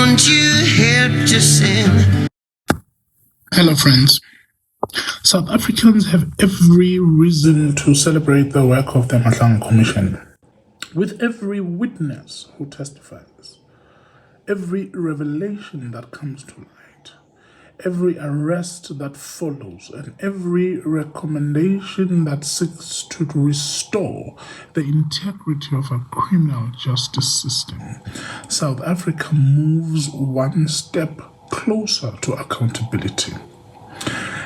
Won't you help to sing? Hello friends. South Africans have every reason to celebrate the work of the Madlanga Commission. With every witness who testifies, every revelation that comes to light, every arrest that follows, and every recommendation that seeks to restore the integrity of our criminal justice system, South Africa moves one step closer to accountability.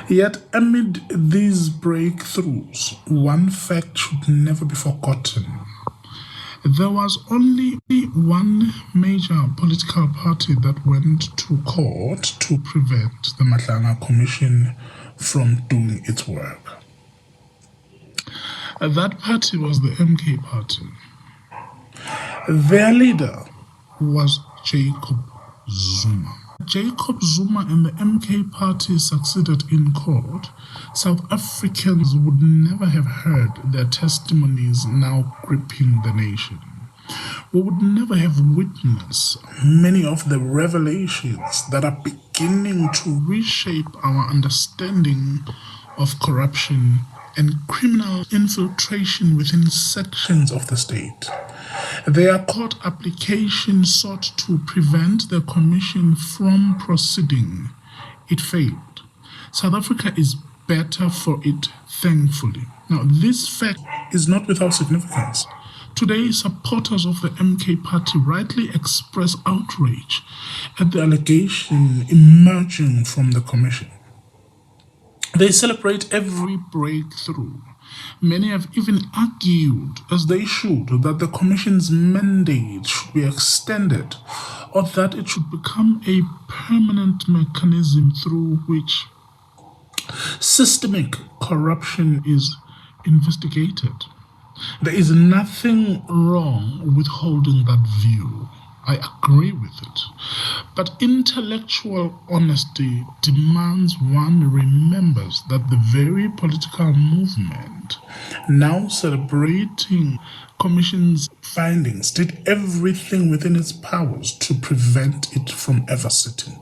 Yet amid these breakthroughs, one fact should never be forgotten. There was only one major political party that went to court to prevent the Madlanga Commission from doing its work. That party was the MK party. Their leader was Jacob Zuma. Jacob Zuma and the MK party succeeded in court, South Africans would never have heard their testimonies now gripping the nation. We would never have witnessed many of the revelations that are beginning to reshape our understanding of corruption and criminal infiltration within sections of the state. Their court application sought to prevent the commission from proceeding. It failed. South Africa is better for it, thankfully. Now, this fact is not without significance. Today, supporters of the MK party rightly express outrage at the allegation emerging from the commission. They celebrate every breakthrough. Many have even argued, as they should, that the Commission's mandate should be extended or that it should become a permanent mechanism through which systemic corruption is investigated. There is nothing wrong with holding that view. I agree with it. But intellectual honesty demands one remembers that the very political movement now celebrating Commission's findings did everything within its powers to prevent it from ever sitting.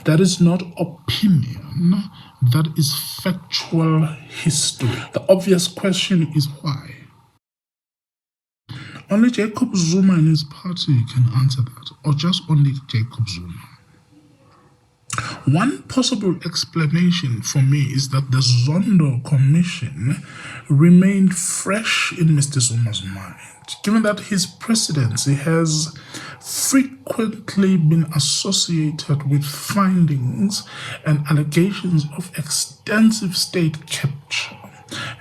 That is not opinion, that is factual history. The obvious question is why? Only Jacob Zuma and his party can answer that, or just only Jacob Zuma. One possible explanation for me is that the Zondo Commission remained fresh in Mr. Zuma's mind, given that his presidency has frequently been associated with findings and allegations of extensive state capture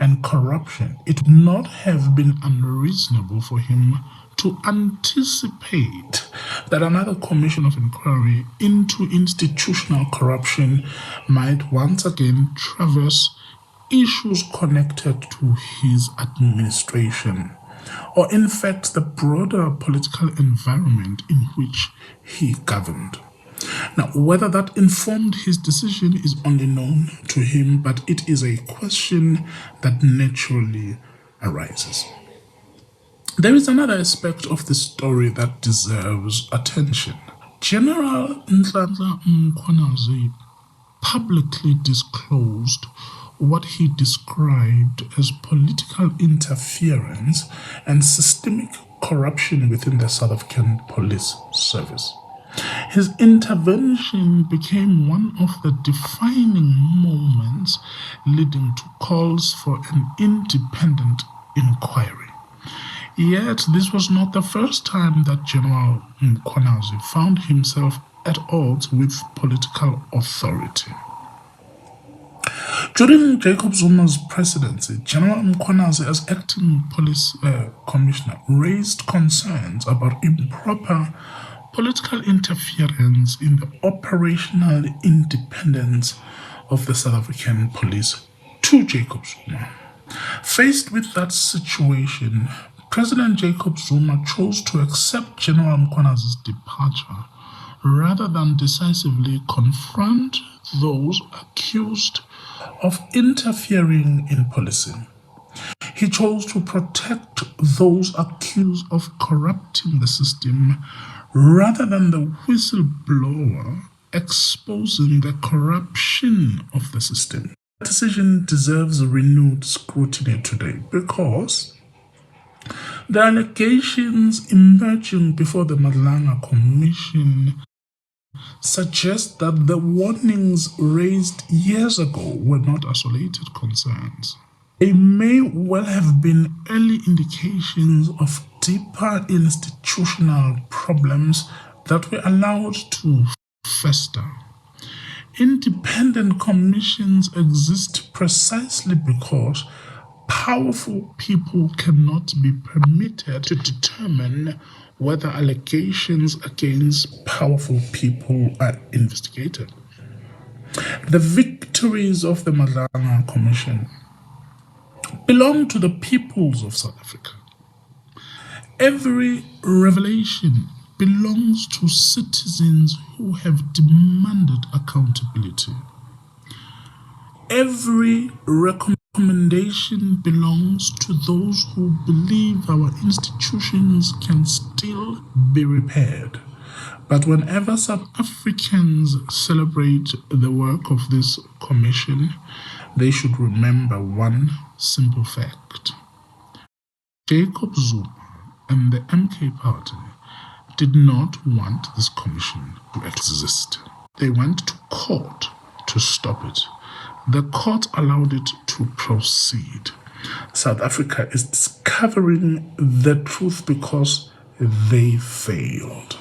and corruption. It would not have been unreasonable for him to anticipate that another commission of inquiry into institutional corruption might once again traverse issues connected to his administration, or in fact the broader political environment in which he governed. Now, whether that informed his decision is only known to him, but it is a question that naturally arises. There is another aspect of the story that deserves attention. General Madlanga Commission publicly disclosed what he described as political interference and systemic corruption within the South African Police Service. His intervention became one of the defining moments leading to calls for an independent inquiry. Yet this was not the first time that General Mkhwanazi found himself at odds with political authority. During Jacob Zuma's presidency, General Mkhwanazi, as acting police commissioner, raised concerns about improper political interference in the operational independence of the South African police to Jacob Zuma. Faced with that situation, President Jacob Zuma chose to accept General Mkhwanazi's departure rather than decisively confront those accused of interfering in policing. He chose to protect those accused of corrupting the system rather than the whistleblower exposing the corruption of the system. The decision deserves renewed scrutiny today because the allegations emerging before the Madlanga Commission suggest that the warnings raised years ago were not isolated concerns. They may well have been early indications of deeper institutional problems that were allowed to fester. Independent commissions exist precisely because powerful people cannot be permitted to determine whether allegations against powerful people are investigated. The victories of the Madlanga Commission belong to the peoples of South Africa. Every revelation belongs to citizens who have demanded accountability. Every recommendation belongs to those who believe our institutions can still be repaired. But whenever South Africans celebrate the work of this commission, they should remember one simple fact. Jacob Zuma and the MK party did not want this commission to exist. They went to court to stop it. The court allowed it to proceed. South Africa is discovering the truth because they failed.